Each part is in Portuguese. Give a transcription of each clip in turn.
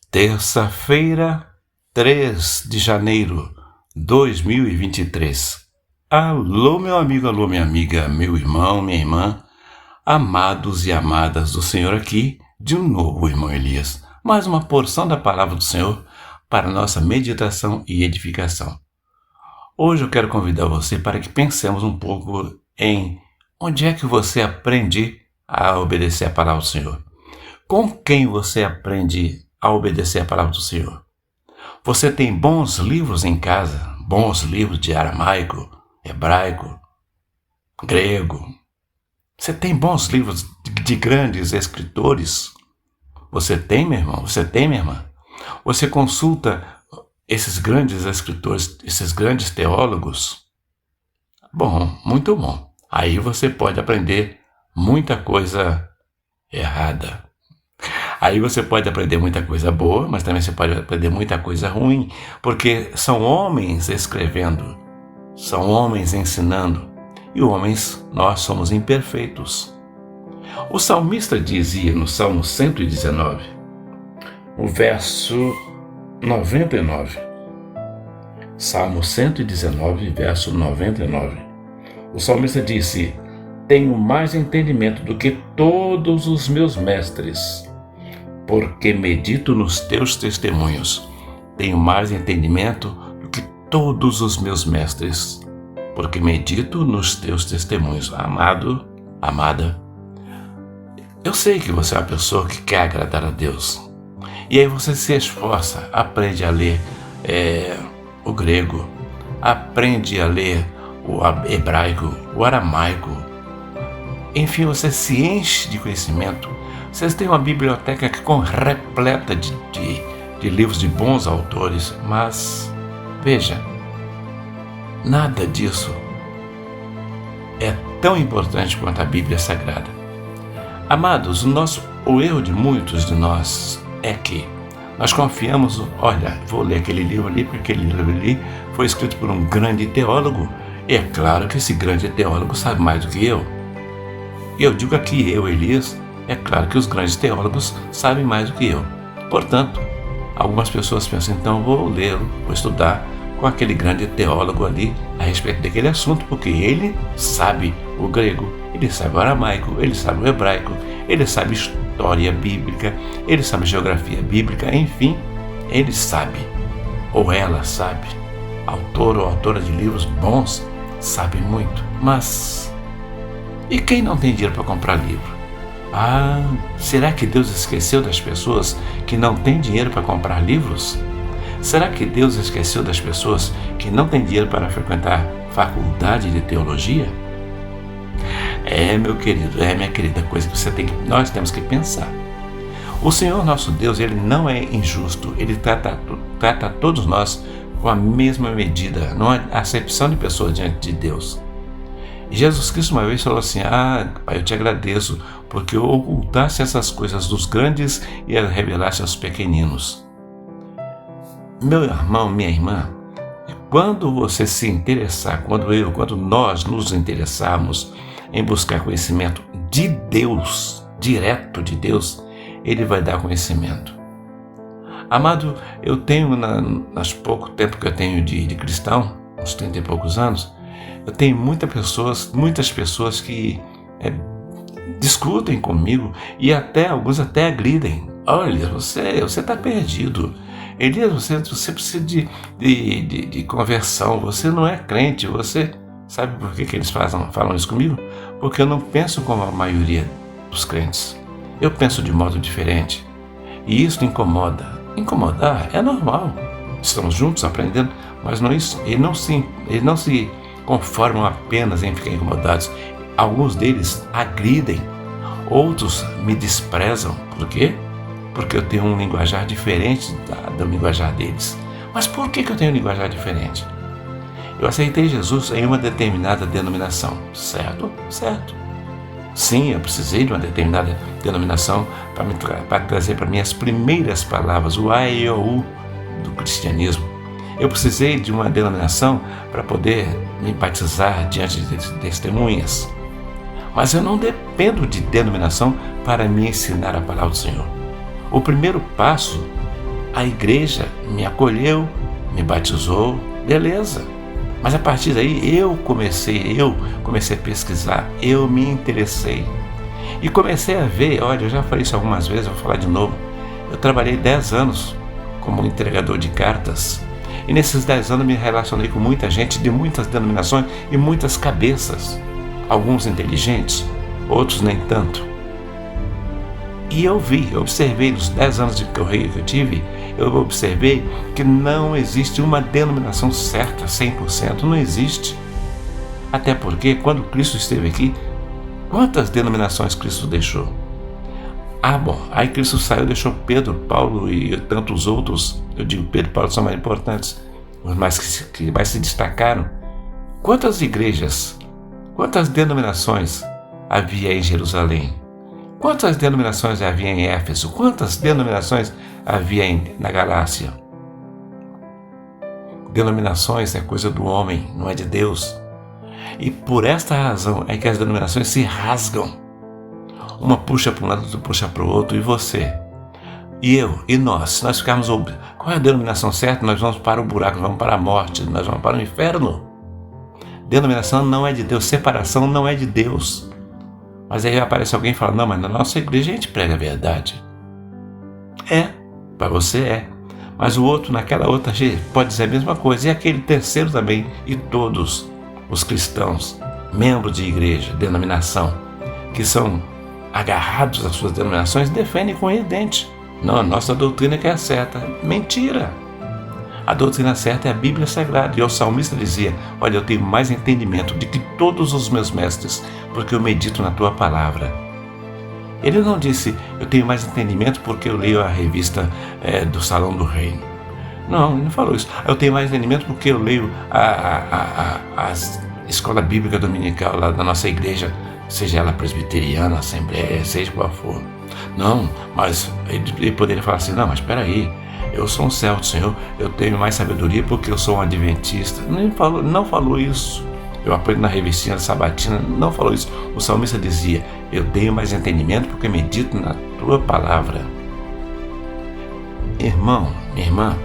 Terça-feira, 3 de janeiro de 2023. Alô, meu amigo, alô, minha amiga, meu irmão, minha irmã, amados e amadas do Senhor aqui, de um novo irmão Elias. Mais uma porção da palavra do Senhor para nossa meditação e edificação. Hoje eu quero convidar você para que pensemos um pouco em onde é que você aprende a obedecer a palavra do Senhor. Com quem você aprende a obedecer a palavra do Senhor? Você tem bons livros em casa, bons livros de aramaico, hebraico, grego. Você tem bons livros de grandes escritores? Você tem, meu irmão? Você tem, minha irmã? Você consulta esses grandes escritores, esses grandes teólogos? Bom, muito bom. Aí você pode aprender muita coisa errada. Aí você pode aprender muita coisa boa, mas também você pode aprender muita coisa ruim, porque são homens escrevendo, são homens ensinando, e homens, nós somos imperfeitos. O salmista dizia no Salmo 119, o verso 99, Salmo 119, verso 99, o salmista disse: tenho mais entendimento do que todos os meus mestres, porque medito nos teus testemunhos. Tenho mais entendimento do que todos os meus mestres, porque medito nos teus testemunhos. Amado, amada, eu sei que você é uma pessoa que quer agradar a Deus. E aí você se esforça, aprende a ler o grego, aprende a ler o hebraico, o aramaico. Enfim, você se enche de conhecimento. Vocês têm uma biblioteca repleta de livros de bons autores, mas, veja, nada disso é tão importante quanto a Bíblia Sagrada. Amados, o erro de muitos de nós é que nós confiamos, olha, vou ler aquele livro ali, porque aquele livro ali foi escrito por um grande teólogo, e é claro que esse grande teólogo sabe mais do que eu. E eu digo aqui, eu, Elias, é claro que os grandes teólogos sabem mais do que eu. Portanto, algumas pessoas pensam, então vou lê-lo, vou estudar com aquele grande teólogo ali a respeito daquele assunto, porque ele sabe o grego, ele sabe o aramaico, ele sabe o hebraico, ele sabe história bíblica, ele sabe geografia bíblica, enfim, ele sabe, ou ela sabe. Autor ou autora de livros bons sabe muito, mas e quem não tem dinheiro para comprar livro? Será que Deus esqueceu das pessoas que não têm dinheiro para comprar livros? Será que Deus esqueceu das pessoas que não têm dinheiro para frequentar faculdade de teologia? Meu querido, minha querida, coisa que nós temos que pensar. O Senhor nosso Deus, Ele não é injusto, Ele trata todos nós com a mesma medida, não há acepção de pessoas diante de Deus. E Jesus Cristo uma vez falou assim: Pai, eu te agradeço porque eu ocultasse essas coisas dos grandes e as revelasse aos pequeninos. Meu irmão, minha irmã, quando você se interessar, quando nós nos interessarmos em buscar conhecimento de Deus, direto de Deus, Ele vai dar conhecimento. Amado, eu tenho, nas pouco tempo que eu tenho de cristão, uns 30 e poucos anos, eu tenho muitas pessoas que discutem comigo e alguns até agridem. Olha, você está perdido. Elias, você precisa de conversão, você não é crente, você... Sabe por que eles falam isso comigo? Porque eu não penso como a maioria dos crentes. Eu penso de modo diferente. E isso incomoda. Incomodar é normal. Estamos juntos aprendendo, mas eles não se conformam apenas em ficar incomodados. Alguns deles agridem, outros me desprezam. Por quê? Porque eu tenho um linguajar diferente do linguajar deles. Mas por que eu tenho um linguajar diferente? Eu aceitei Jesus em uma determinada denominação, certo? Certo. Sim, eu precisei de uma determinada denominação para trazer para mim as primeiras palavras, o A e o U do cristianismo. Eu precisei de uma denominação para poder me batizar diante de testemunhas. Mas eu não dependo de denominação para me ensinar a palavra do Senhor. O primeiro passo, a igreja me acolheu, me batizou, beleza. Mas a partir daí eu comecei a pesquisar, eu me interessei. E comecei a ver, olha, eu já falei isso algumas vezes, eu vou falar de novo. Eu trabalhei 10 anos como entregador de cartas. E nesses 10 anos me relacionei com muita gente de muitas denominações e muitas cabeças. Alguns inteligentes, outros nem tanto. E eu observei nos 10 anos de correio que eu tive, eu observei que não existe uma denominação certa, 100%, não existe. Até porque quando Cristo esteve aqui, quantas denominações Cristo deixou? Aí Cristo saiu, deixou Pedro, Paulo e tantos outros, eu digo Pedro e Paulo são mais importantes, mas que mais se destacaram. Quantas igrejas, quantas denominações havia em Jerusalém? Quantas denominações havia em Éfeso? Quantas denominações havia na Galácia? Denominações é coisa do homem, não é de Deus. E por esta razão é que as denominações se rasgam. Uma puxa para um lado, outra puxa para o outro, e você? E eu? E nós? Se nós ficarmos... Qual é a denominação certa? Nós vamos para o buraco, vamos para a morte, nós vamos para o inferno. Denominação não é de Deus, separação não é de Deus. Mas aí aparece alguém e fala, não, mas na nossa igreja a gente prega a verdade. Para você é. Mas o outro, naquela outra, pode dizer a mesma coisa. E aquele terceiro também. E todos os cristãos, membros de igreja, denominação, que são agarrados às suas denominações, defendem com o dente. Não, a nossa doutrina que é a certa. Mentira! A doutrina certa é a Bíblia Sagrada. E o salmista dizia, olha, eu tenho mais entendimento de que todos os meus mestres, porque eu medito na tua palavra. Ele não disse, eu tenho mais entendimento porque eu leio a revista do Salão do Reino. Não, ele não falou isso. Eu tenho mais entendimento porque eu leio a escola bíblica dominical lá da nossa igreja, seja ela presbiteriana, assembleia, seja qual for. Não, mas ele poderia falar assim, não, mas espera aí, eu sou um servo do Senhor, eu tenho mais sabedoria porque eu sou um adventista. Não falou isso. Eu aprendo na revistinha sabatina, não falou isso. O salmista dizia, eu tenho mais entendimento porque medito na tua palavra. Irmão, minha irmã,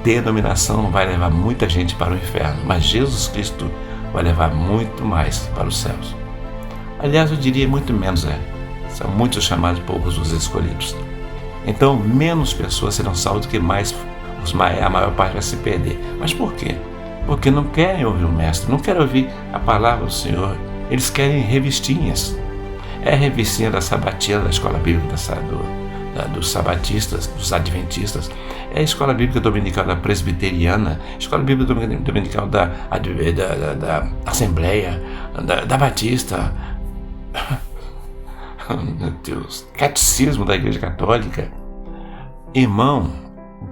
denominação vai levar muita gente para o inferno, mas Jesus Cristo vai levar muito mais para os céus. Aliás, eu diria muito menos, são muitos chamados, poucos os escolhidos. Então, menos pessoas serão salvas do que a maior parte vai se perder. Mas por quê? Porque não querem ouvir o Mestre, não querem ouvir a palavra do Senhor. Eles querem revistinhas. É a revistinha da sabatina, da escola bíblica dos sabatistas, dos adventistas. É a escola bíblica dominical da presbiteriana, escola bíblica dominical da assembleia, da batista. Meu Deus, catecismo da igreja católica. Irmão,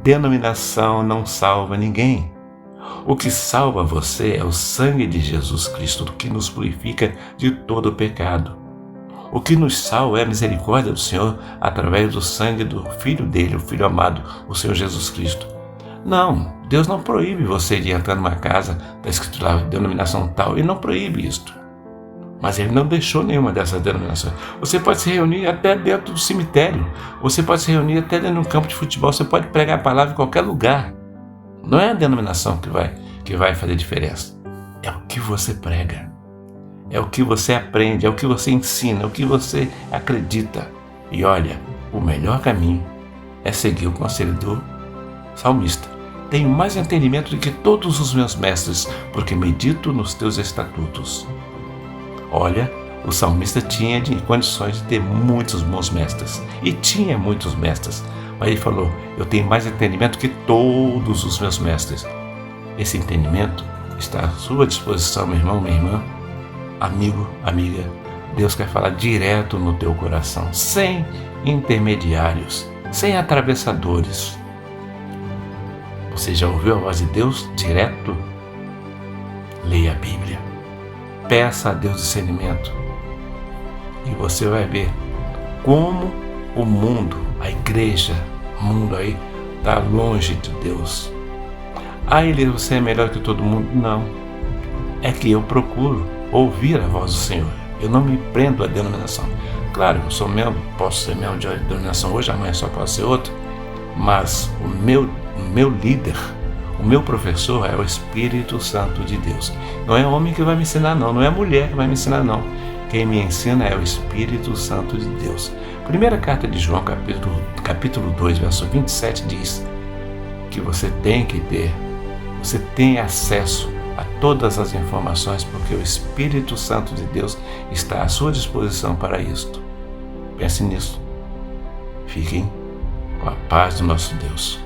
denominação não salva ninguém. O que salva você é o sangue de Jesus Cristo, que nos purifica de todo o pecado. O que nos salva é a misericórdia do Senhor através do sangue do Filho dele, o Filho amado, o Senhor Jesus Cristo. Não, Deus não proíbe você de entrar numa casa, está escrito lá, denominação tal, Ele não proíbe isto. Mas Ele não deixou nenhuma dessas denominações. Você pode se reunir até dentro do cemitério, você pode se reunir até dentro de um campo de futebol, você pode pregar a palavra em qualquer lugar. Não é a denominação que vai fazer diferença. É o que você prega. É o que você aprende, é o que você ensina, é o que você acredita. E olha, o melhor caminho é seguir o conselho do salmista. Tenho mais entendimento do que todos os meus mestres, porque medito nos teus estatutos. Olha, o salmista tinha condições de ter muitos bons mestres. E tinha muitos mestres. Mas ele falou, eu tenho mais entendimento que todos os meus mestres. Esse entendimento está à sua disposição, meu irmão, minha irmã, amigo, amiga. Deus quer falar direto no teu coração, sem intermediários, sem atravessadores. Você já ouviu a voz de Deus direto? Leia a Bíblia. Peça a Deus discernimento. E você vai ver como o mundo, a igreja, o mundo aí está longe de Deus. Ah, Elias, você é melhor que todo mundo? Não. É que eu procuro ouvir a voz do Senhor. Eu não me prendo à denominação. Claro, eu sou membro, posso ser membro de denominação hoje, amanhã só posso ser outro, mas o meu líder, o meu professor é o Espírito Santo de Deus. Não é homem que vai me ensinar, não é mulher que vai me ensinar, não. Quem me ensina é o Espírito Santo de Deus. Primeira carta de João, capítulo 2, verso 27, diz que você tem acesso a todas as informações, porque o Espírito Santo de Deus está à sua disposição para isto. Pense nisso. Fiquem com a paz do nosso Deus.